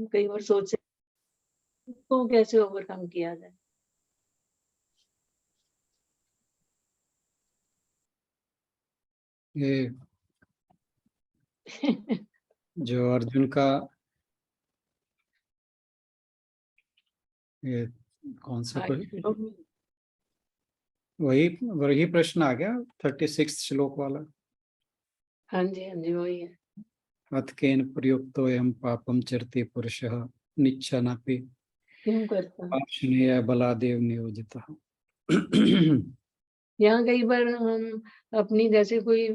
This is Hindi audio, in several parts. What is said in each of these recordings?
कई बार सोचे उसको कैसे ओवरकम किया जाए। ये जो अर्जुन का ये कौन सा वही वही प्रश्न आ गया 36 श्लोक वाला। हाँ जी, हाँ जी, वही है। अथ केन प्रयुक्तो यम पापम चरति पुरुषः निच्छनापि क्यों करता है? पापशनेय बलादेव नियोजितः। यहाँ कई बार हम अपनी जैसे कोई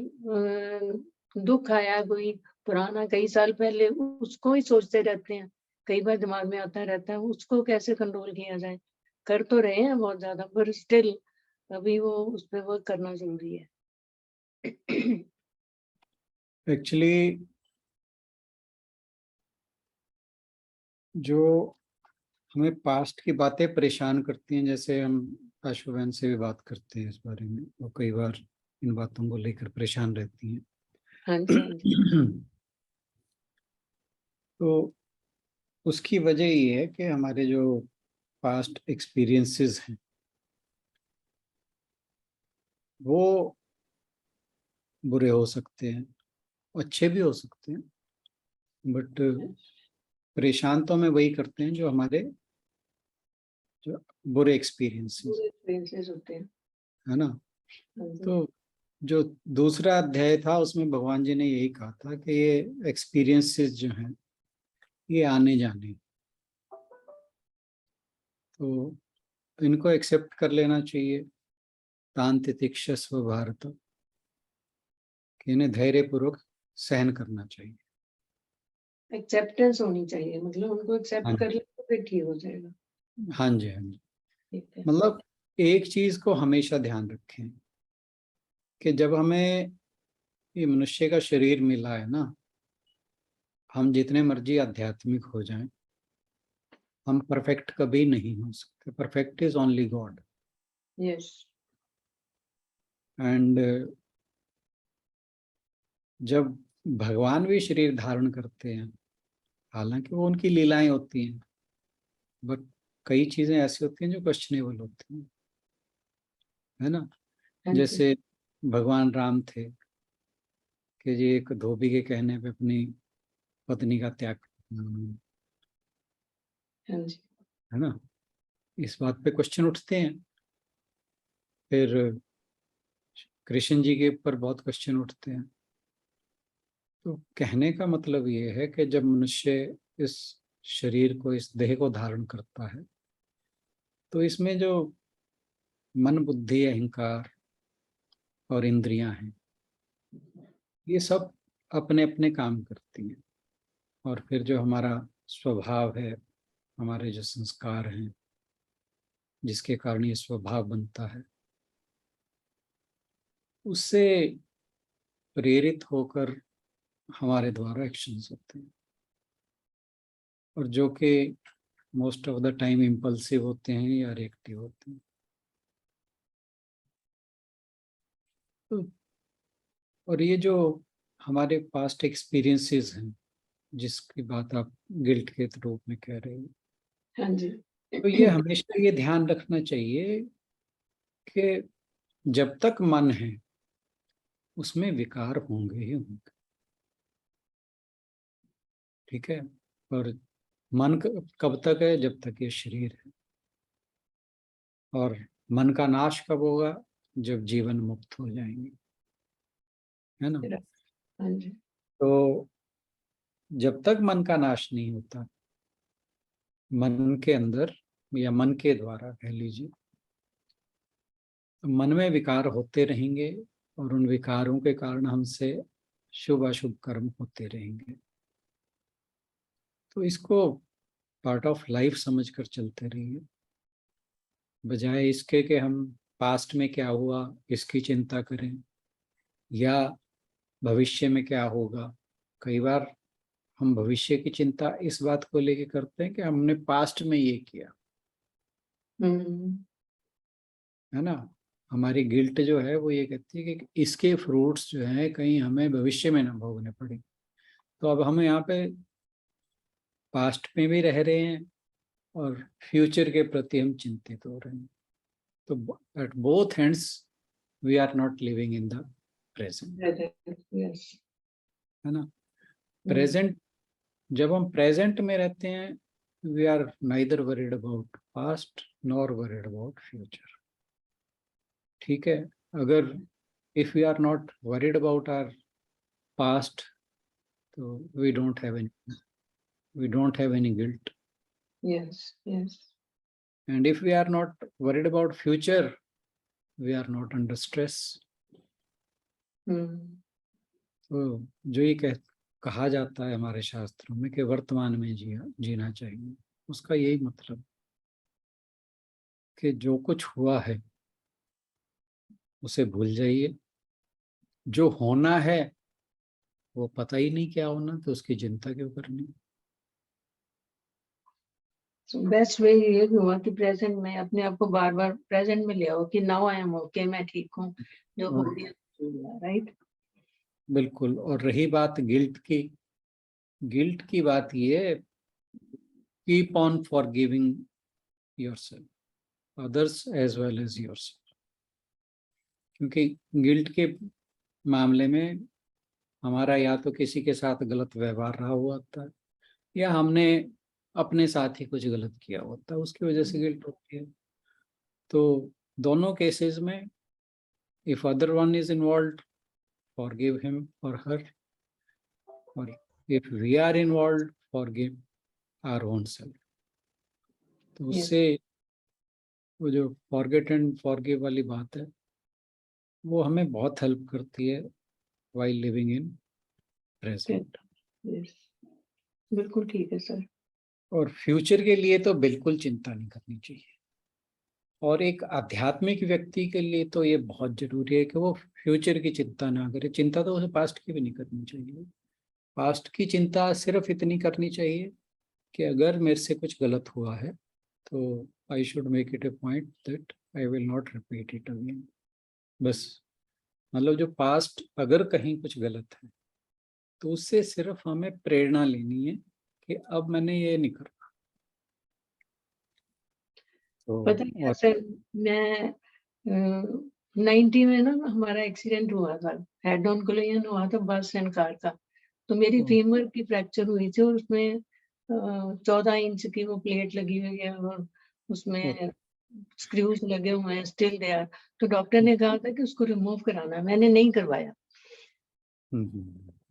दुःख आया, कोई पुराना कई साल पहले, उसको ही सोचते रहते हैं। कई बार दिमाग में आता रहता है, उसको कैसे कंट्रोल किया जाए। कर तो रहे हैं बहुत ज़्यादा, पर स्टिल अभी वो उस पे वर्क करना ज़रूरी है। एक्चुअली जो हमें पास्ट की बातें परेशान करती हैं, जैसे हम आशु बहन से भी बात करते हैं इस बारे में, वो कई बार इन बातों को लेकर परेशान रहती हैं। हाँ जी, हाँ जी। तो उसकी वजह ये है कि हमारे जो पास्ट एक्सपीरियंसेस हैं वो बुरे हो सकते हैं, अच्छे भी हो सकते हैं, बट परेशान तो हमें वही करते हैं जो हमारे जो बुरे एक्सपीरियंसेस, पूरे एक्सपीरियंसेस होते हैं। है ना। हाँ जी। तो जो दूसरा अध्याय था उसमें भगवान जी ने यही कहा था कि ये एक्सपीरियंसेस जो हैं ये आने जाने, तो इनको एक्सेप्ट कर लेना चाहिए। तान तितिक्षस्व भारत, कि इन्हें धैर्यपूर्वक सहन करना चाहिए। एक्सेप्टेंस होनी चाहिए, मतलब उनको एक्सेप्ट हाँ कर ले तो फिर ठीक हो जाएगा। हाँ जी, हाँ जी। ठीक है। मतलब एक चीज को हमेशा ध्यान रखें कि जब हमें ये मनुष्य का शरीर मिला है ना, हम जितने मर्जी आध्यात्मिक हो जाएं, हम परफेक्ट कभी नहीं हो सकते। Perfect is only God. Yes. And जब भगवान भी शरीर धारण करते हैं, हालांकि वो उनकी लीलाएं होती हैं, बट कई चीजें ऐसी होती हैं जो क्वेश्चनेबल होती हैं, है ना। हाँ जी, जैसे भगवान राम थे कि जी एक धोबी के कहने पे अपनी पत्नी का त्याग करना उन्होंने, हाँ जी। है ना। इस बात पे क्वेश्चन उठते हैं। फिर कृष्ण जी के ऊपर बहुत क्वेश्चन उठते हैं। तो कहने का मतलब ये है कि जब मनुष्य इस शरीर को, इस देह को धारण करता है, तो इसमें जो मन, बुद्धि, अहंकार और इंद्रियां हैं, ये सब अपने अपने काम करती हैं। और फिर जो हमारा स्वभाव है, हमारे जो संस्कार हैं, जिसके कारण ये स्वभाव बनता है, उससे प्रेरित होकर हमारे द्वारा एक्शंस होते हैं, और जो कि most of the time impulsive होते हैं या रिएक्टिव होते हैं। तो और ये जो हमारे पास्ट एक्सपीरियंसेस हैं, जिसकी बात आप गिल्ट के रूप में कह रहे हो, हाँ जी। तो ये हमेशा ये ध्यान रखना चाहिए कि जब तक मन है उसमें विकार होंगे ही होंगे, ठीक है। और मन कब तक है? जब तक ये शरीर है। और मन का नाश कब होगा? जब जीवन मुक्त हो जाएंगे, है ना। हाँ जी। तो जब तक मन का नाश नहीं होता, मन के अंदर या मन के द्वारा कह लीजिए, तो मन में विकार होते रहेंगे, और उन विकारों के कारण हमसे शुभ अशुभ कर्म होते रहेंगे। तो इसको पार्ट ऑफ लाइफ समझकर चलते रहिए, बजाय इसके कि हम पास्ट में क्या हुआ इसकी चिंता करें, या भविष्य में क्या होगा। कई बार हम भविष्य की चिंता इस बात को लेके करते हैं कि हमने पास्ट में ये किया, हम्म। है ना। हमारी गिल्ट जो है वो ये कहती है कि इसके फ्रूट्स जो हैं कहीं हमें भविष्य में ना भोगने पड़े। तो अब हम यहाँ पे पास्ट में भी रह रहे हैं और फ्यूचर के प्रति हम चिंतित हो रहे हैं। तो at both ends we are not living in the present, yes, है ना। प्रेजेंट, जब हम प्रेजेंट में रहते हैं, we are neither worried about past nor worried about future. ठीक है, अगर if we are not worried about our past, तो we don't have any guilt, yes, yes, and if we are not worried about future, we are not under stress. तो जो ये कहा जाता है हमारे शास्त्रों में कि वर्तमान में जीना चाहिए, उसका यही मतलब कि जो कुछ हुआ है उसे भूल जाइए, जो होना है वो पता ही नहीं क्या होना, तो उसकी चिंता क्यों करनी। बेस्ट वे ये हुआ कि प्रेजेंट में अपने आप को बार बार प्रेजेंट में ले आओ कि नाउ आई एम ओके, मैं ठीक हूँ, जो हो गया, राइट। बिल्कुल। और रही बात गिल्ट की बात ये, keep on forgiving yourself, others as well as yourself. क्योंकि गिल्ट के मामले में हमारा या तो किसी के साथ गलत व्यवहार रहा हुआ होता है, या हमने अपने साथ ही कुछ गलत किया होता है, उसकी वजह से गिल्ट होती है। तो दोनों केसेस में if other one is involve, forgive him और हर, और if we are involve, forgive our own self. तो उससे वो जो फॉरगेट एंड फॉरगिव वाली बात है, वो हमें बहुत हेल्प करती है व्हाइल लिविंग इन प्रेजेंट। बिल्कुल ठीक है सर। और फ्यूचर के लिए तो बिल्कुल चिंता नहीं करनी चाहिए। और एक आध्यात्मिक व्यक्ति के लिए तो ये बहुत जरूरी है कि वो फ्यूचर की चिंता ना करे। चिंता तो उसे पास्ट की भी नहीं करनी चाहिए। पास्ट की चिंता सिर्फ इतनी करनी चाहिए कि अगर मेरे से कुछ गलत हुआ है तो I should make it A point that I will not repeat it again. बस, मतलब जो पास्ट अगर कहीं कुछ गलत है तो उससे सिर्फ हमें प्रेरणा लेनी है कि अब मैंने ये नहीं करना। तो पता है सर, मैं 90 में ना हमारा एक्सीडेंट हुआ था, हेड ऑन कोलिजन हुआ था बस एंड कार का। तो मेरी फीमर की फ्रैक्चर हुई थी और उसमें 14 इंच की वो प्लेट लगी हुई है और उसमें स्क्रूज लगे हुए हैं, स्टिल दे आर। तो डॉक्टर ने कहा था कि उसको रिमूव कराना है, मैंने नहीं करवाया।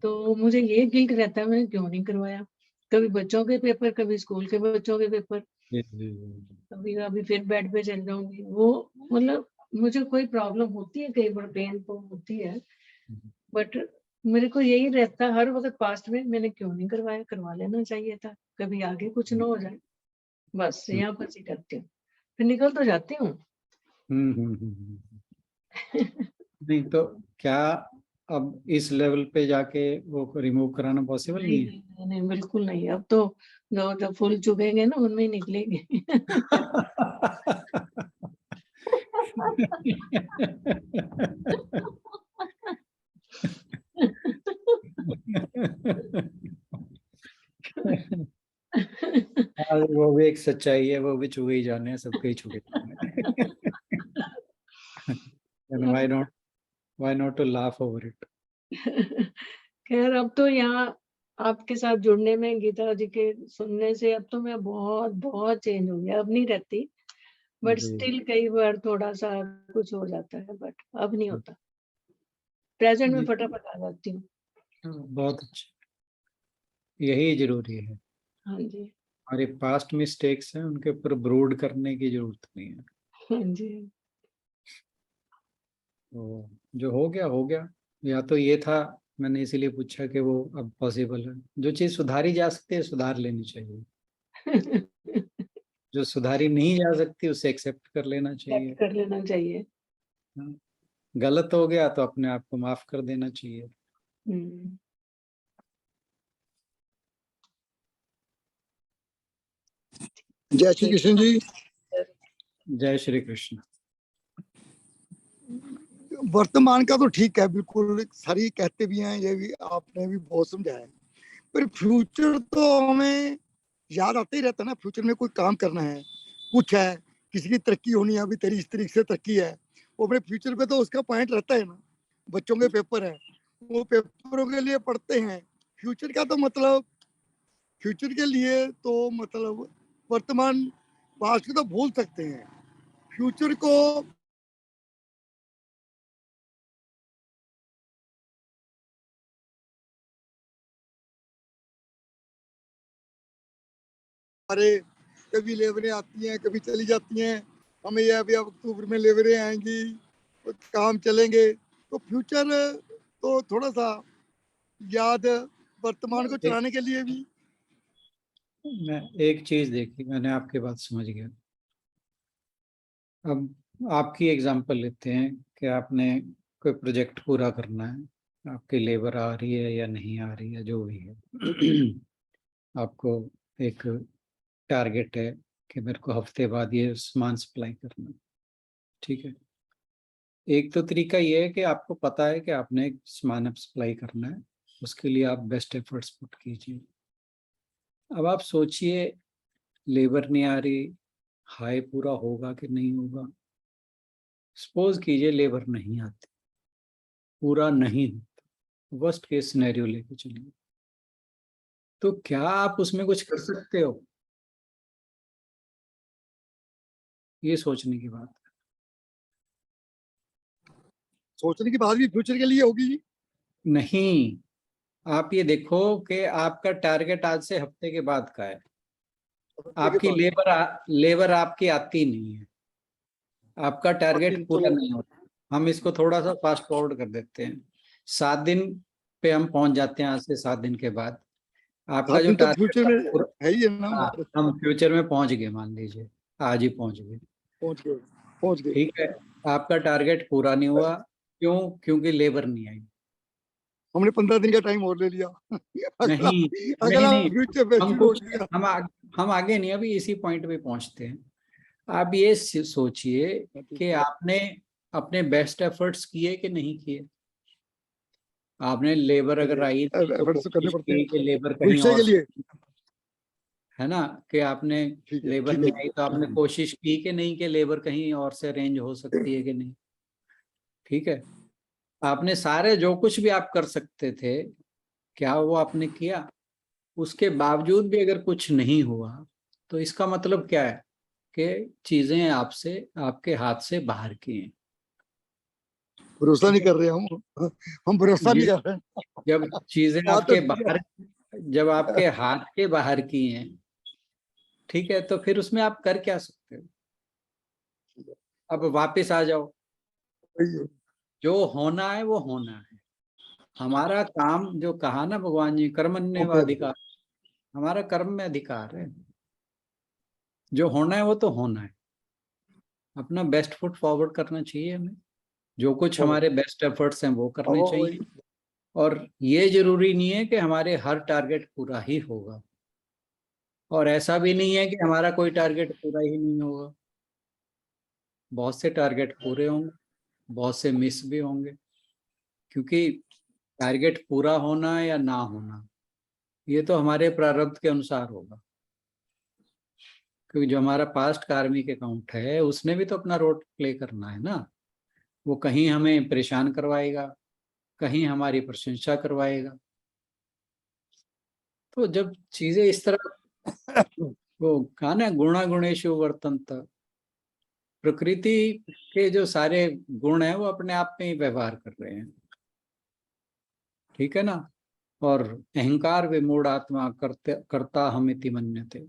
तो मुझे ये गिल्ट रहता है मैंने क्यों नहीं करवाया। कभी बच्चों के पेपर, कभी स्कूल के बच्चों के पेपर, कभी कभी फिर बेड पे चल जाऊंगी। वो मतलब मुझे कोई प्रॉब्लम होती है, कई बार पेन तो होती है, बट मेरे को यही रहता हर वक्त पास्ट में मैंने क्यों नहीं करवाया, करवा लेना चाहिए था, कभी आगे कुछ ना हो जाए। बस यहाँ पर ही करती हूँ, फिर निकल तो जाती हूँ। नहीं तो क्या अब इस लेवल पे जाके वो रिमूव कराना पॉसिबल नहीं है? नहीं, बिल्कुल नहीं। अब तो जो फूल चुभेंगे ना उनमें ही निकलेंगे। वो भी एक सच्चाई है, वो भी छुए ही जाने हैं, सबके ही छुए जाने हैं। why not to laugh over it? खैर अब तो यहाँ आपके साथ जुड़ने में, गीता जी के सुनने से अब तो मैं बहुत बहुत चेंज हो गया। अब नहीं रहती, बट स्टिल कई बार थोड़ा सा कुछ हो जाता है, बट अब नहीं होता। प्रेजेंट में फटाफट आ जाती हूँ। बहुत अच्छा, यही जरूरी है। हाँ जी, हमारे पास्ट मिस्टेक्स हैं, उनके ऊपर ब्रूड करने की जरूरत नहीं है। हाँ जी। तो जो हो गया, या तो ये था, मैंने इसीलिए पूछा कि वो अब पॉसिबल है। जो चीज सुधारी जा सकती है सुधार लेनी चाहिए, जो सुधारी नहीं जा सकती उसे एक्सेप्ट कर लेना चाहिए। कर लेना चाहिए। गलत हो गया तो अपने आप को माफ कर देना चाहिए। जय श्री कृष्ण जी। जय श्री कृष्ण। वर्तमान का तो ठीक है, बिल्कुल सारी कहते भी हैं, ये भी आपने भी बहुत समझाया, पर फ्यूचर तो हमें याद आते ही रहता है ना, फ्यूचर में कोई काम करना है, कुछ है, किसी की तरक्की होनी है, अभी तेरी इस तरीके से तरक्की है, वो अपने फ्यूचर पे तो उसका पॉइंट रहता है ना। बच्चों के पेपर है, वो पेपरों के लिए पढ़ते हैं। फ्यूचर का तो मतलब, फ्यूचर के लिए तो मतलब वर्तमान, पास्ट को तो भूल सकते हैं, फ्यूचर को हमारे कभी लेबरें आती हैं, कभी चली जाती हैं, हमें यह अभी अब अक्टूबर में लेबरें आएंगी, तो काम चलेंगे, तो फ्यूचर तो थोड़ा सा याद वर्तमान को चलाने के लिए भी। मैं एक चीज देखी, मैंने आपकी बात समझ गया। अब आपकी एग्जांपल लेते हैं कि आपने कोई प्रोजेक्ट पूरा करना है, आपकी लेबर आ रही है या नहीं आ रही है, जो भी है आपको एक टारगेट है कि मेरे को हफ्ते बाद ये सामान सप्लाई करना है, ठीक है। एक तो तरीका ये है कि आपको पता है कि आपने एक सामान सप्लाई करना है, उसके लिए आप बेस्ट एफर्ट्स पुट कीजिए। अब आप सोचिए, लेबर नहीं आ रही, हाई पूरा होगा कि नहीं होगा। सपोज कीजिए लेबर नहीं आती, पूरा नहीं होता, वर्स्ट केस सिनेरियो लेके चलिए, तो क्या आप उसमें कुछ कर सकते हो? ये सोचने की बात सोचने की बात भी फ्यूचर के लिए होगी। है। नहीं, आप ये देखो कि आपका टारगेट आज से हफ्ते के बाद का है, हफ्ते के आपकी बाद लेबर आपकी आती नहीं है, आपका टारगेट पूरा चलो, नहीं होता। हम इसको थोड़ा सा फास्ट फॉरवर्ड कर देते हैं, 7 दिन पे हम पहुंच जाते हैं, आज से 7 दिन के बाद आपका 7 जो दिन तो टारगेट फ्यूचर था में पूरा। है ही है ना हाँ, हमारे। हम फ्यूचर में पहुंच गए, मान लीजिए आज ही पहुंच गए, पहुंच गए, पहुंच गए। ठीक है। आपका टारगेट पूरा नहीं हुआ, क्यों? क्योंकि लेबर नहीं आई। हमने 15 दिन का टाइम और ले लिया अगला, नहीं नहीं अगला नहीं, फ्यूचर में हम शुरू हो कुछ गया। हम आगे नहीं, अभी इसी पॉइंट पे पहुंचते हैं। आप ये सोचिए कि आपने अपने बेस्ट एफर्ट्स किए कि नहीं किए। आपने लेबर अगर आई नहीं तो एफर्ट्स करने कोशिश पड़ते हैं की कि लेबर कहीं भविष्य और के से, लिए। है ना, कि आपने ठीक है, लेबर ठीक है नहीं आई जी। तो आपने कोशिश की कि नहीं कि लेबर कहीं और से अरेंज हो सकती है कि नहीं, ठीक है। आपने सारे जो कुछ भी आप कर सकते थे, क्या वो आपने किया? उसके बावजूद भी अगर कुछ नहीं हुआ, तो इसका मतलब क्या है कि चीजें आपसे, आपके हाथ से बाहर की हैं, भरोसा ठीक नहीं है। कर रहे हम भरोसा नहीं ये कर रहे हैं। जब चीजें बात तो आपके ठीक बाहर, जब आपके हाथ के बाहर की हैं, ठीक है, तो फिर उसमें आप कर क्या सकते हो? अब वापस आ जाओ, है। जो होना है वो होना है। हमारा काम, जो कहा ना भगवान जी, कर्मण्येवाधिकार, हमारा कर्म में अधिकार है। जो होना है वो तो होना है, अपना बेस्ट फुट फॉरवर्ड करना चाहिए हमें, जो कुछ हमारे बेस्ट एफर्ट्स हैं वो करने चाहिए। और ये जरूरी नहीं है कि हमारे हर टारगेट पूरा ही होगा, और ऐसा भी नहीं है कि हमारा कोई टारगेट पूरा ही नहीं होगा। बहुत से टारगेट पूरे होंगे, बहुत से मिस भी होंगे, क्योंकि टारगेट पूरा होना या ना होना ये तो हमारे प्रारब्ध के अनुसार होगा। क्योंकि जो हमारा पास्ट कार्मिक अकाउंट है उसने भी तो अपना रोल प्ले करना है ना। वो कहीं हमें परेशान करवाएगा, कहीं हमारी प्रशंसा करवाएगा। तो जब चीजें इस तरह, वो कहा ना, गुणा गुणेशु वर्तन्त, प्रकृति के जो सारे गुण हैं वो अपने आप में ही व्यवहार कर रहे हैं, ठीक है ना। और अहंकार विमूढ़ आत्मा करते करता हम इति मन्यते,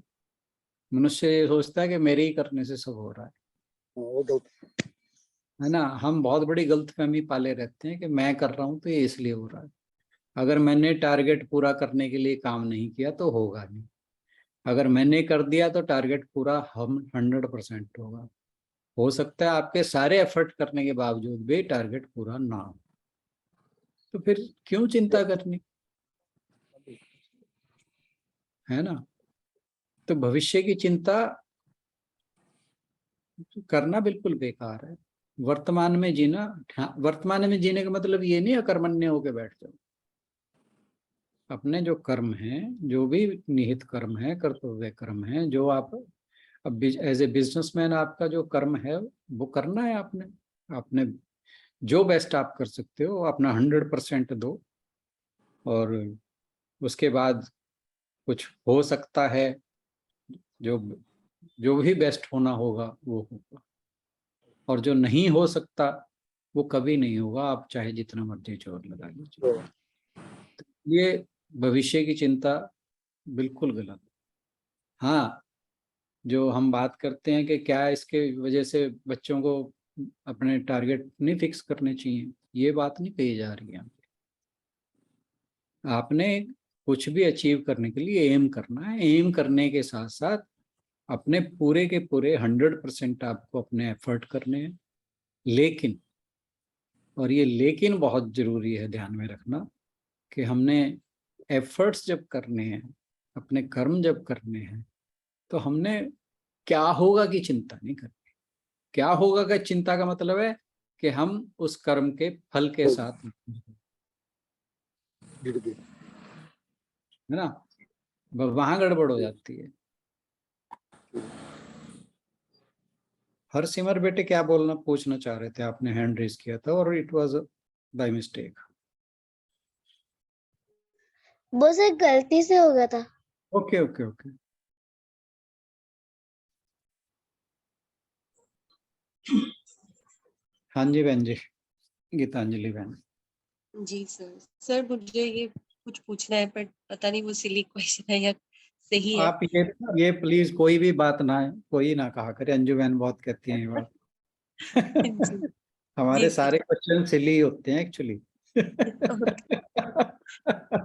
मनुष्य ये सोचता है कि मेरे ही करने से सब हो रहा वो गलत। है ना। हम बहुत बड़ी गलतफहमी पाले रहते हैं कि मैं कर रहा हूं तो ये इसलिए हो रहा है। अगर मैंने टारगेट पूरा करने के लिए काम नहीं किया तो होगा नहीं, अगर मैंने कर दिया तो टारगेट पूरा हम 100% होगा। हो सकता है आपके सारे एफर्ट करने के बावजूद भी टारगेट पूरा ना हो, तो फिर क्यों चिंता करनी, है ना। तो भविष्य की चिंता करना बिल्कुल बेकार है। वर्तमान में जीना, वर्तमान में जीने का मतलब ये नहीं अकर्मण्य होके बैठ जाओ। अपने जो कर्म हैं, जो भी निहित कर्म है, कर्तव्य कर्म है, जो आप अब एज ए बिजनेसमैन आपका जो कर्म है वो करना है आपने। आपने जो बेस्ट आप कर सकते हो अपना 100% दो, और उसके बाद कुछ हो सकता है, जो जो भी बेस्ट होना होगा वो होगा, और जो नहीं हो सकता वो कभी नहीं होगा, आप चाहे जितना मर्जी जोर लगा लीजिए। ये भविष्य की चिंता बिल्कुल गलत। हाँ, जो हम बात करते हैं कि क्या इसके वजह से बच्चों को अपने टारगेट नहीं फिक्स करने चाहिए, ये बात नहीं कही जा रही है। आपने कुछ भी अचीव करने के लिए एम करना है, एम करने के साथ साथ अपने पूरे के पूरे 100% आपको अपने एफर्ट करने हैं। लेकिन, और ये लेकिन बहुत जरूरी है ध्यान में रखना, कि हमने एफर्ट्स जब करने हैं, अपने कर्म जब करने हैं, तो हमने क्या होगा की चिंता नहीं करनी। क्या होगा का चिंता का मतलब है कि हम उस कर्म के फल के साथ, है ना, वहां गड़बड़ हो जाती है। हर सिमर बेटे क्या बोलना पूछना चाह रहे थे, आपने हैंड रेज किया था और इट वाज बाय मिस्टेक। वो सर गलती से हो गया था। Okay okay okay. हाँ जी बहन जी, गीतांजलि बहन। जी सर। सर मुझे ये कुछ पूछना है, पर पता नहीं वो सिली क्वेश्चन है या सही है। आप ये प्लीज कोई भी बात ना, कोई ना कहा करे, अंजू बहन बहुत कहती हैं ये बात। जी हमारे जी सर। सारे क्वेश्चन सिली होते हैं एक्चुअली।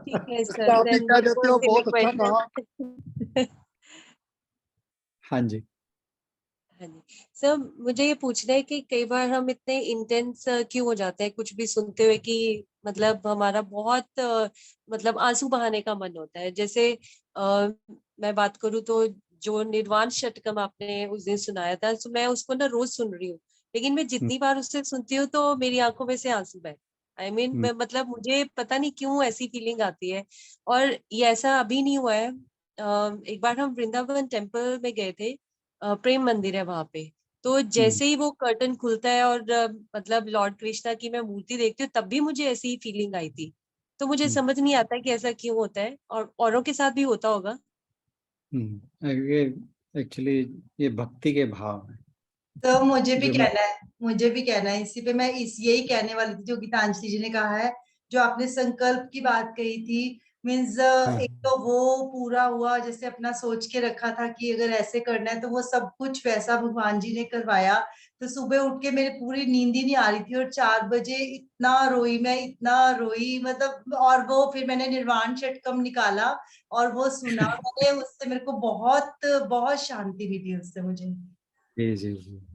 ठीक है सर, आप भी देन कह मेरे देते को हो सिली बहुत अच्छा कहा। क्वेश्चन। हाँ जी। हाँ जी सर, मुझे ये पूछना है कि कई बार हम इतने इंटेंस क्यों हो जाते हैं कुछ भी सुनते हुए, कि मतलब हमारा बहुत मतलब आंसू बहाने का मन होता है। जैसे मैं बात करूँ तो जो निर्वाण षटकम आपने उस दिन सुनाया था, तो मैं उसको ना रोज सुन रही हूँ, लेकिन मैं जितनी बार उससे सुनती हूँ तो मेरी आंखों में से आंसू बह, आई मीन मैं मतलब मुझे पता नहीं क्यों ऐसी फीलिंग आती है। और ये ऐसा अभी नहीं हुआ है। एक बार हम वृंदावन टेम्पल में गए थे, प्रेम मंदिर है वहां पे। तो जैसे ही वो कर्टन खुलता है और मतलब लॉर्ड कृष्णा की मैं मूर्ति देखती हूँ, तब भी मुझे ऐसी ही फीलिंग आई थी। तो मुझे समझ नहीं आता कि ऐसा क्यों होता है, और औरों के साथ भी होता होगा। ये एक्चुअली ये भक्ति के भाव है। तो जो मैं मुझे भी कहना है इसी पे। मैं इस यही कहने वाली थी जो गीतांजलि जी ने कहा है, जो आपने संकल्प की बात कही थी। मीन्स हाँ एक तो वो पूरा हुआ, जैसे अपना सोच के रखा था कि अगर ऐसे करना है, तो वो सब कुछ वैसा भगवान जी ने करवाया। तो सुबह उठ के मेरे पूरी नींद ही नहीं आ रही थी, और 4 बजे इतना रोई मैं, इतना रोई मतलब। और वो फिर मैंने निर्वाण षटकम निकाला और वो सुना मैंने, उससे मेरे को बहुत बहुत शांति मिली उससे मुझे। जी जी जी।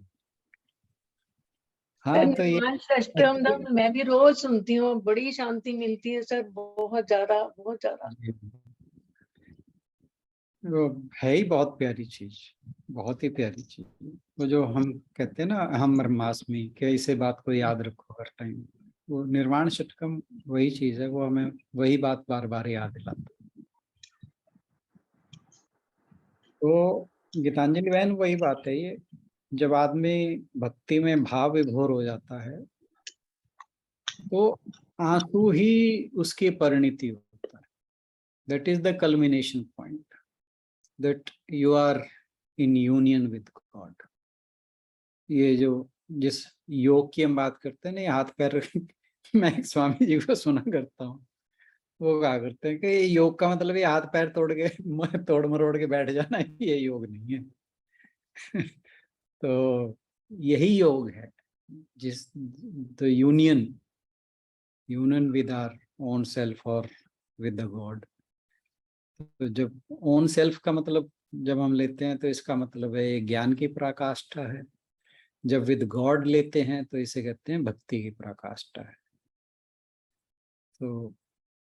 सर हाँ तो ये निर्वाण षटकम तो मैं भी रोज सुनती हूँ, बड़ी शांति मिलती है सर, बहुत ज्यादा बहुत ज्यादा। वो है ही बहुत प्यारी चीज, बहुत ही प्यारी चीज। वो जो हम कहते हैं ना, हम ब्रह्मास्मि, कि इसे बात को याद रखो हर टाइम, वो निर्वाण षटकम वही चीज है, वो हमें वही बात बार बार याद दिलाता है। तो गीतांजलि बहन वही बात है ये, जब आदमी भक्ति में भाव विभोर हो जाता है, तो आंसू ही उसकी परिणति होता है। That is the culmination point, that you are in union with God. ये जो जिस योग की हम बात करते हैं ना, ये हाथ पैर मैं एक स्वामी जी को सुना करता हूँ, वो कहा करते हैं कि ये योग का मतलब ये हाथ पैर तोड़ के तोड़ मरोड़ के बैठ जाना, ये योग नहीं है। तो यही योग है, जिस the union union with our own self और विद द गॉड। तो जब ओन सेल्फ का मतलब जब हम लेते हैं, तो इसका मतलब है ये ज्ञान की पराकाष्ठा है। जब विद गॉड लेते हैं तो इसे कहते हैं भक्ति की पराकाष्ठा है। तो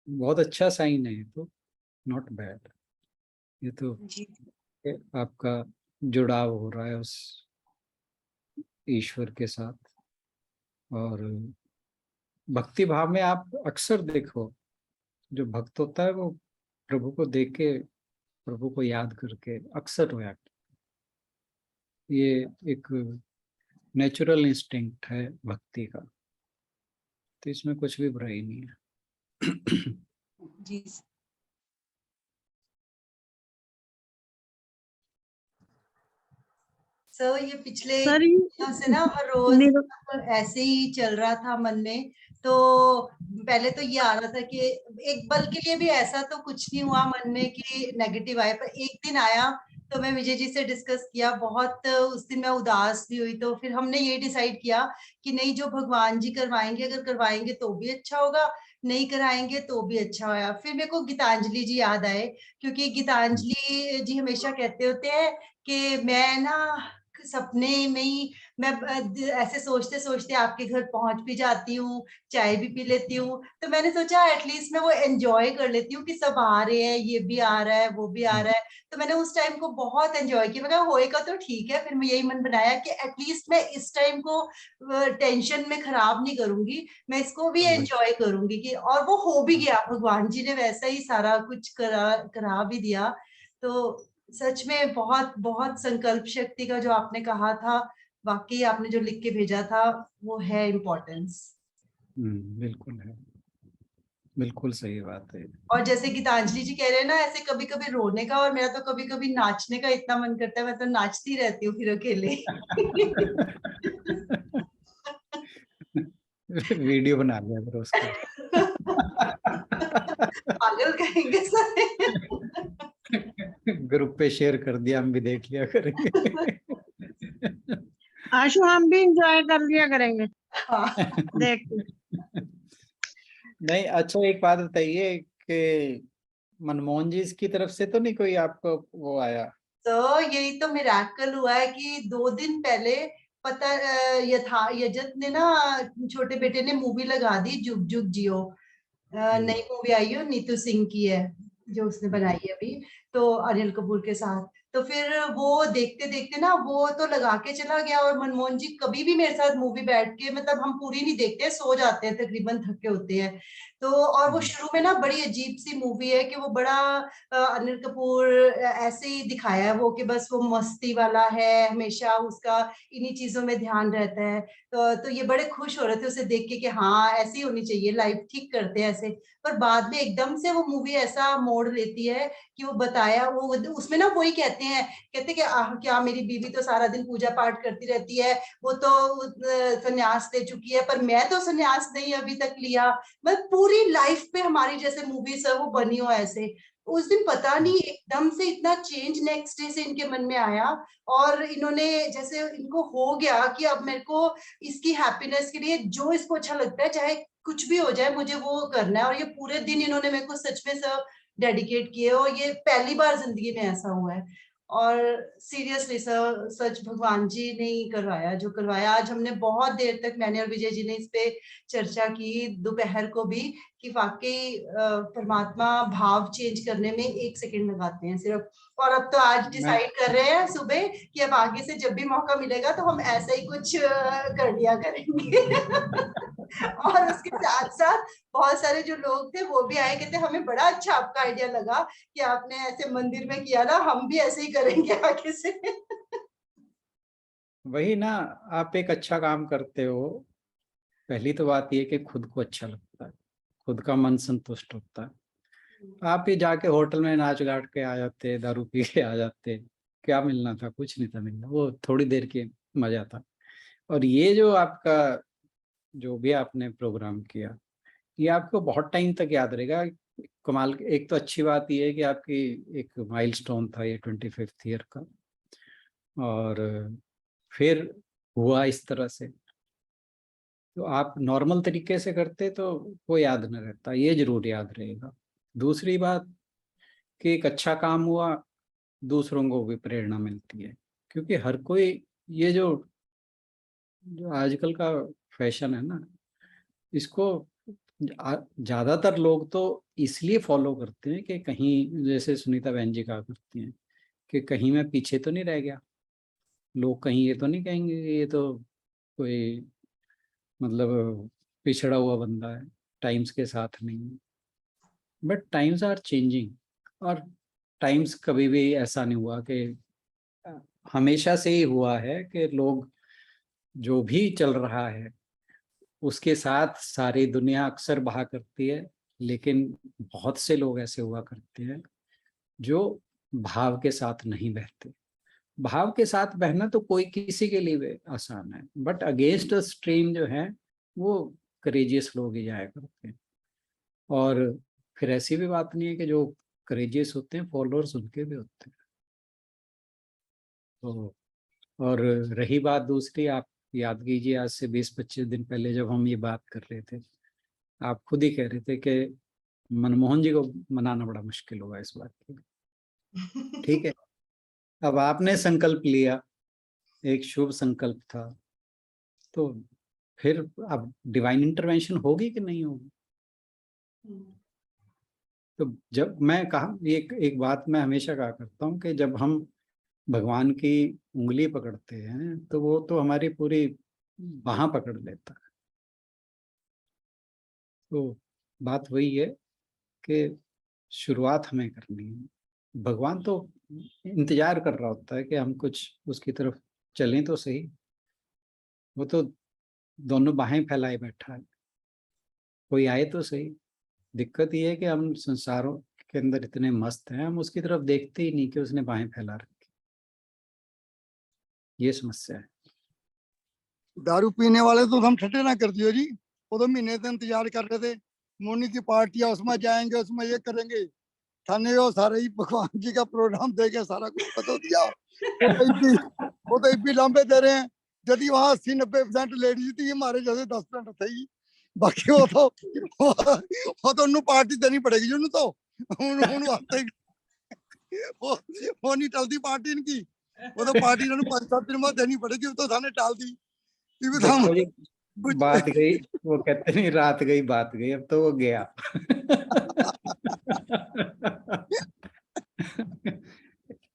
बहुत अच्छा साइन है ये तो, नॉट बैड। ये तो जी आपका जुड़ाव हो रहा है उस ईश्वर के साथ। और भक्ति भाव में आप अक्सर देखो जो भक्त होता है वो प्रभु को देख के, प्रभु को याद करके अक्सर रोया। ये एक नेचुरल इंस्टिंक्ट है भक्ति का, तो इसमें कुछ भी बुराई नहीं है। जी सर ये पिछले सर दिनों से ना हर रोज निर- ऐसे ही चल रहा था मन में। तो पहले तो ये आ रहा था कि एक पल के लिए भी ऐसा तो कुछ नहीं हुआ मन में कि नेगेटिव आया, पर एक दिन आया तो मैं विजय जी से डिस्कस किया बहुत, उस दिन मैं उदास भी हुई। तो फिर हमने ये डिसाइड किया कि नहीं, जो भगवान जी करवाएंगे, अगर करवाएंगे तो भी अच्छा होगा, नहीं कराएंगे तो भी अच्छा होगा। फिर मेरे को गीतांजलि जी याद आए, क्योंकि गीतांजलि जी हमेशा कहते होते हैं कि मैं ना सपने में ही मैं ऐसे सोचते सोचते आपके घर पहुंच भी जाती हूँ, चाय भी पी लेती हूँ। तो मैंने सोचा एटलीस्ट मैं वो एंजॉय कर लेती हूँ कि सब आ रहे हैं, ये भी आ रहा है, वो भी आ रहा है। तो मैंने उस टाइम को बहुत एंजॉय किया। मैं कहा होएगा तो ठीक है। फिर मैं यही मन बनाया कि एटलीस्ट मैं इस टाइम को टेंशन में खराब नहीं करूंगी, मैं इसको भी एंजॉय करूंगी कि, और वो हो भी गया। भगवान जी ने वैसा ही सारा कुछ करा भी दिया। तो सच में बहुत बहुत संकल्प शक्ति का जो आपने कहा था, वाकई आपने जो लिख के भेजा था वो है इम्पोर्टेंस। बिल्कुल है, बिल्कुल सही बात है। और जैसे गीतांजलि जी कह रहे हैं ना, ऐसे कभी कभी रोने का और मेरा तो कभी कभी नाचने का इतना मन करता है, मैं तो नाचती रहती हूँ फिर अकेले। वीडियो बना लिया करो उसका। पागल कहेंगे सारे। ग्रुप पे शेयर कर दिया, हम भी देख लिया करेंगे। आशु हम भी इंजॉय कर लिया करेंगे हाँ। देख के। नहीं, अच्छा एक बात बताइए कि मनमोहन जी की तरफ से तो नहीं कोई आपको वो आया? तो यही तो मिरेकल हुआ है कि 2 दिन पहले पता यजत ने ना, छोटे बेटे ने मूवी लगा दी जुग जुग जियो। नई मूवी आई है, नीतू सिंह की है जो उसने बनाई है अभी, तो अनिल कपूर के साथ। तो फिर वो देखते देखते ना वो तो लगा के चला गया, और मनमोहन जी कभी भी मेरे साथ मूवी बैठ के, मतलब हम पूरी नहीं देखते, सो जाते हैं, तकरीबन थके होते हैं। तो और वो शुरू में ना बड़ी अजीब सी मूवी है कि वो बड़ा अनिल कपूर ऐसे ही दिखाया है वो, कि बस वो मस्ती वाला है, हमेशा उसका इन्हीं चीजों में ध्यान रहता है। तो ये बड़े खुश हो रहे थे उसे देख के कि हाँ ऐसी होनी चाहिए लाइफ, ठीक करते हैं ऐसे। पर बाद में एकदम से वो मूवी ऐसा मोड़ लेती है कि वो बताया, वो उसमें ना वही कहते हैं कि क्या मेरी बीवी तो सारा दिन पूजा पाठ करती रहती है, वो तो संन्यास ले चुकी है, पर मैं तो संन्यास नहीं अभी तक लिया। मतलब पूरी लाइफ पे हमारी जैसे मूवीज है वो बनी हो ऐसे। उस दिन पता नहीं एकदम से इतना चेंज नेक्स्ट डे से इनके मन में आया, और इन्होंने जैसे इनको हो गया कि अब मेरे को इसकी हैप्पीनेस के लिए जो इसको अच्छा लगता है, चाहे कुछ भी हो जाए, मुझे वो करना है। और ये पूरे दिन इन्होंने मेरे को सच में सब डेडिकेट किए, और ये पहली बार जिंदगी में ऐसा हुआ है। और सीरियसली सर, सच भगवान जी ने ही करवाया जो करवाया। आज हमने बहुत देर तक, मैंने और विजय जी ने इस पे चर्चा की दोपहर को भी, कि वाकई परमात्मा भाव चेंज करने में 1 सेकंड लगाते हैं सिर्फ। और अब तो आज मैं डिसाइड कर रहे हैं सुबह कि अब आगे से जब भी मौका मिलेगा तो हम ऐसा ही कुछ कर लिया करेंगे। और उसके साथ साथ बहुत सारे जो लोग थे वो भी आए, कहते हमें बड़ा अच्छा आपका आइडिया लगा कि आपने ऐसे मंदिर में किया ना, हम भी ऐसे ही करेंगे आगे से। वही ना, आप एक अच्छा काम करते हो। पहली तो बात ये कि खुद को अच्छा लगता है, खुद का मन संतुष्ट होता है। आप ही जाके होटल में नाच गाट के आ जाते, दारू पी के आ जाते, क्या मिलना था? कुछ नहीं था मिलना, वो थोड़ी देर के मजा था। और ये जो आपका, जो भी आपने प्रोग्राम किया, ये आपको बहुत टाइम तक याद रहेगा। कमाल, एक तो अच्छी बात ये है कि आपकी एक माइलस्टोन था ये 25th ईयर का, और फिर हुआ इस तरह से। तो आप नॉर्मल तरीके से करते तो वो याद न रहता, ये जरूर याद रहेगा। दूसरी बात कि एक अच्छा काम हुआ, दूसरों को भी प्रेरणा मिलती है। क्योंकि हर कोई, ये जो जो आजकल का फैशन है ना, इसको ज्यादातर लोग तो इसलिए फॉलो करते हैं कि कहीं, जैसे सुनीता बहन जी कहा करती हैं कि कहीं मैं पीछे तो नहीं रह गया, लोग कहीं ये तो नहीं कहेंगे कि ये तो कोई मतलब पिछड़ा हुआ बंदा है, टाइम्स के साथ नहीं है। बट टाइम्स आर चेंजिंग, और टाइम्स कभी भी ऐसा नहीं हुआ कि हमेशा से ही हुआ है कि लोग जो भी चल रहा है उसके साथ सारी दुनिया अक्सर बहा करती है, लेकिन बहुत से लोग ऐसे हुआ करते हैं जो भाव के साथ नहीं बहते। भाव के साथ बहना तो कोई किसी के लिए भी आसान है, बट अगेंस्ट द स्ट्रीम जो है वो करेजियस लोग ही जाया करते हैं। और फिर ऐसी भी बात नहीं है कि जो करेजियस होते हैं फॉलोअर्स उनके भी होते हैं। तो और रही बात दूसरी, आप याद कीजिए आज से 20-25 दिन पहले जब हम ये बात कर रहे थे, आप खुद ही कह रहे थे कि मनमोहन जी को मनाना बड़ा मुश्किल होगा इस बात के। ठीक है, अब आपने संकल्प लिया, एक शुभ संकल्प था, तो फिर अब डिवाइन इंटरवेंशन होगी कि नहीं होगी? तो जब मैं कहा, एक बात मैं हमेशा कहा करता हूँ कि जब हम भगवान की उंगली पकड़ते हैं तो वो तो हमारी पूरी बाह पकड़ लेता है। तो बात वही है कि शुरुआत हमें करनी है। भगवान तो इंतजार कर रहा होता है कि हम कुछ उसकी तरफ चलें तो सही। वो तो दोनों बाहें फैलाए बैठा है, कोई आए तो सही। दिक्कत ये है कि हम संसारों के अंदर इतने मस्त हैं, हम उसकी तरफ देखते ही नहीं कि उसने बाहें फैला रखी। ये समस्या है। दारू पीने वाले तो हम ठट्टे ना कर दियो जी, वो तो महीने से इंतजार कर रहे थे मोनी की पार्टी है, उसमें जाएंगे, उसमें ये करेंगे। थाने वो सारे ही भगवान जी का प्रोग्राम देके सारा कुछ बता दिया। वो तो भी लंबे दे रहे हैं। यदि वहाँ 80-90% लेडीज थी, हमारे जैसे 10% थे ही। बाकी वो तो उन्होंने पार्टी देनी पड़ेगी जी, उन्होंने तो वो नहीं टलती पार्टी इनकी। वो तो पार्टी इन्होंने 5-7 दिन बाद देनी पड़ेगी, वो तो थाने टाल दी। देखो जी, बात गई, वो कहते नहीं रात गई बात गई, अब तो वो गया।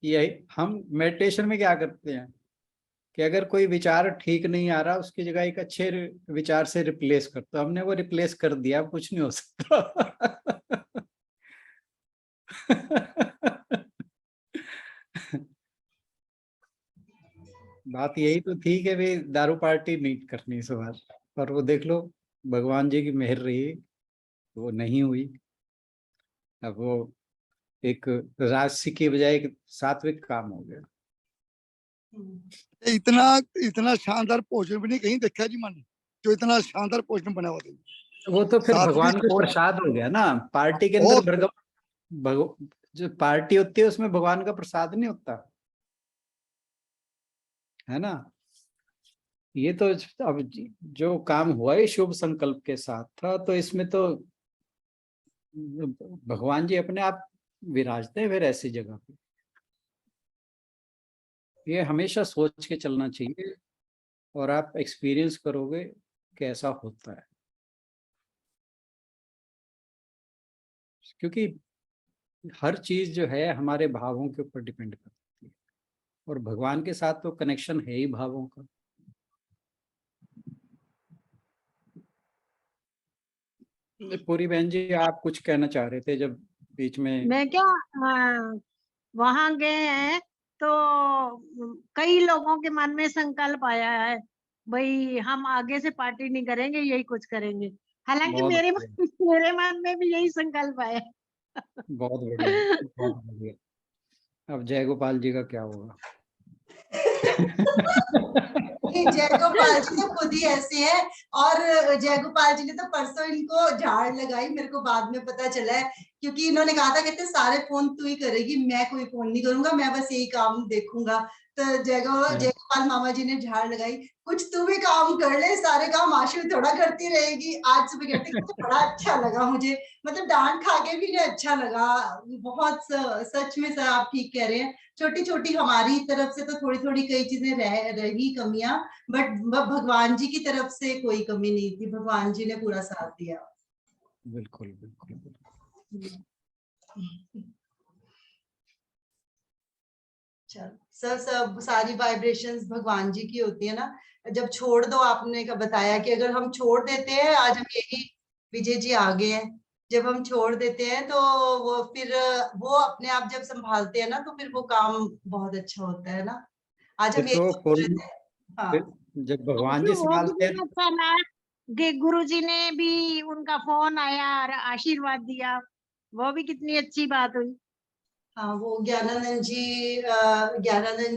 यही हम मेडिटेशन में क्या करते हैं कि अगर कोई विचार ठीक नहीं आ रहा, उसकी जगह एक अच्छे विचार से रिप्लेस करते, हमने वो रिप्लेस कर दिया, कुछ नहीं हो सकता। बात यही तो थी कि भाई दारू पार्टी नहीं करनी इस बार, पर वो देख लो भगवान जी की मेहर रही, वो नहीं हुई। अब वो एक राजसी की बजाय एक सात्विक काम हो गया। इतना इतना शानदार भोजन भी नहीं कहीं देखा जी मैंने, जो इतना शानदार भोजन बना हुआ था। वो तो फिर भगवान सात्विक का प्रसाद हो गया ना। पार्टी के अंदर जो पार्टी होती है उसमें भगवान का प्रसाद नहीं होता है ना। ये तो अब जो काम हुआ है शुभ संकल्प के साथ था, तो इसमें तो भगवान जी अपने आप विराजते हैं फिर ऐसी जगह पे। ये हमेशा सोच के चलना चाहिए, और आप एक्सपीरियंस करोगे कि ऐसा होता है। क्योंकि हर चीज जो है हमारे भावों के ऊपर डिपेंड करती है, और भगवान के साथ तो कनेक्शन है ही भावों का। पूरी बहन जी, आप कुछ कहना चाह रहे थे जब बीच में। मैं क्या वहां गए हैं तो कई लोगों के मन में संकल्प आया है, भाई हम आगे से पार्टी नहीं करेंगे, यही कुछ करेंगे। हालांकि बहुत मेरे मन में भी यही संकल्प आया। बहुत बढ़िया, बहुत बढ़िया। अब जय गोपाल जी का क्या होगा? जय गोपाल जी तो खुद ही ऐसे हैं, और जय गोपाल जी ने तो परसों इनको झाड़ लगाई, मेरे को बाद में पता चला है, क्योंकि इन्होंने कहा था कहते सारे फोन तू ही करेगी, मैं कोई फोन नहीं करूंगा, मैं बस यही काम देखूंगा। तो जय गोपाल मामा जी ने झाड़ लगाई, कुछ तू भी काम कर ले, सारे काम आशु थोड़ा करती रहेगी। आज सुबह कहती बड़ा अच्छा लगा मुझे, मतलब डांट खा के भी अच्छा लगा बहुत। सच में सर आप ठीक कह रहे हैं, छोटी छोटी हमारी तरफ से तो थोड़ी थोड़ी कई चीजें रही कमियां, बट भगवान जी की तरफ से कोई कमी नहीं थी, भगवान जी ने पूरा साथ दिया। बिल्कुल बिल्कुल बिल्कुल। सब सारी वाइब्रेशंस भगवान जी की होती है ना। जब छोड़ दो, आपने का बताया कि अगर हम छोड़ देते हैं, आज हम यही विजय जी आ गए हैं, जब हम छोड़ देते हैं तो वो फिर वो अपने आप जब संभालते हैं ना तो फिर वो काम बहुत अच्छा होता है ना। आज हम फिर यही तो सोच रहे पूर्ण थे। हाँ फिर जब भगवान अंशु, जी वो भी संभालते हैं बड़ा अच्छा लगा कि गुरुजी ने भी उनका फोन आया और आशीर्वाद दिया, वो भी कितनी अच्छी बात हुई। हाँ, वो ज्ञानानंद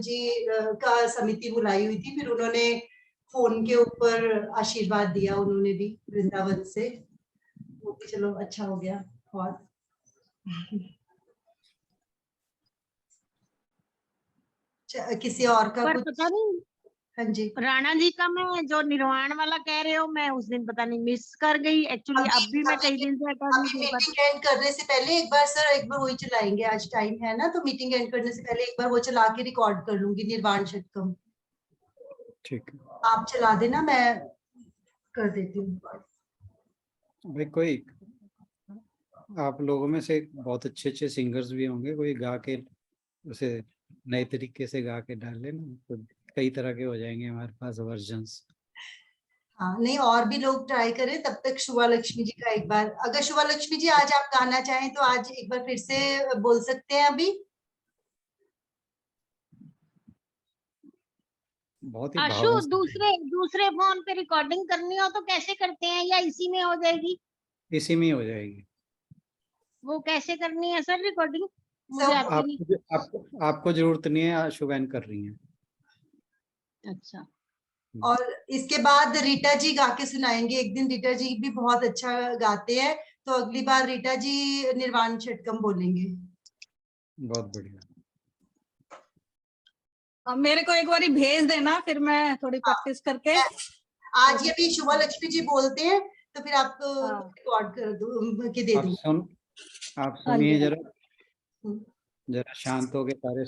जी का समिति बुलाई हुई थी, फिर उन्होंने फोन के ऊपर आशीर्वाद दिया, उन्होंने भी वृंदावन से। वो भी चलो अच्छा हो गया बहुत। किसी और का पर कुछ? पता नहीं, हाँ जी, राणा जी का मैं जो निर्वाण वाला कह रहे हो, मैं उस दिन पता नहीं मिस कर गई एक्चुअली। अब भी मैं कई दिन से अटेंड अभी नहीं कर मीटिंग एंड करने से पहले एक बार सर एक बार वही चलाएंगे, आज टाइम है ना, तो मीटिंग एंड करने से पहले एक बार वो चला के रिकॉर्ड कर लूंगी निर्वाण षटकम। ठीक है आप चला देना, मैं कर देती हूँ। भाई। कोई आप लोगों में से बहुत अच्छे अच्छे सिंगर्स भी होंगे, कोई गा के उसे नए तरीके से गा के डाल लेना, तो कई तरह के हो जाएंगे हमारे पास वर्जन्स। हाँ नहीं, और भी लोग ट्राई करें, तब तक शुभा लक्ष्मी जी का एक बार, अगर शुभा लक्ष्मी जी आज आप गाना चाहें तो आज एक बार फिर से बोल सकते हैं अभी। बहुत ही आशु, भावों से दूसरे फोन पे रिकॉर्डिंग करनी हो तो कैसे करते हैं, या इसी में हो जाएगी? इसी में ही हो जाएगी। वो कैसे करनी है सर रिकॉर्डिंग? मुझे सब आती नहीं। आपको जरूरत नहीं है, शुभैन कर रही है। अच्छा, और इसके बाद रीटा जी गा के सुनाएंगे एक दिन, रीटा जी भी बहुत अच्छा गाते हैं, तो अगली बार रीटा जी निर्वाण षटकम बोलेंगे। बहुत बढ़िया। अब मेरे को एक बार भेज देना, फिर मैं थोड़ी प्रैक्टिस करके। आज ये भी शुभा लक्ष्मी जी बोलते हैं तो फिर आपको हाँ। रिकॉर्ड कर दो के दे दूँ। आप हाँ सुनिए जी। जरा शांत हो के सारे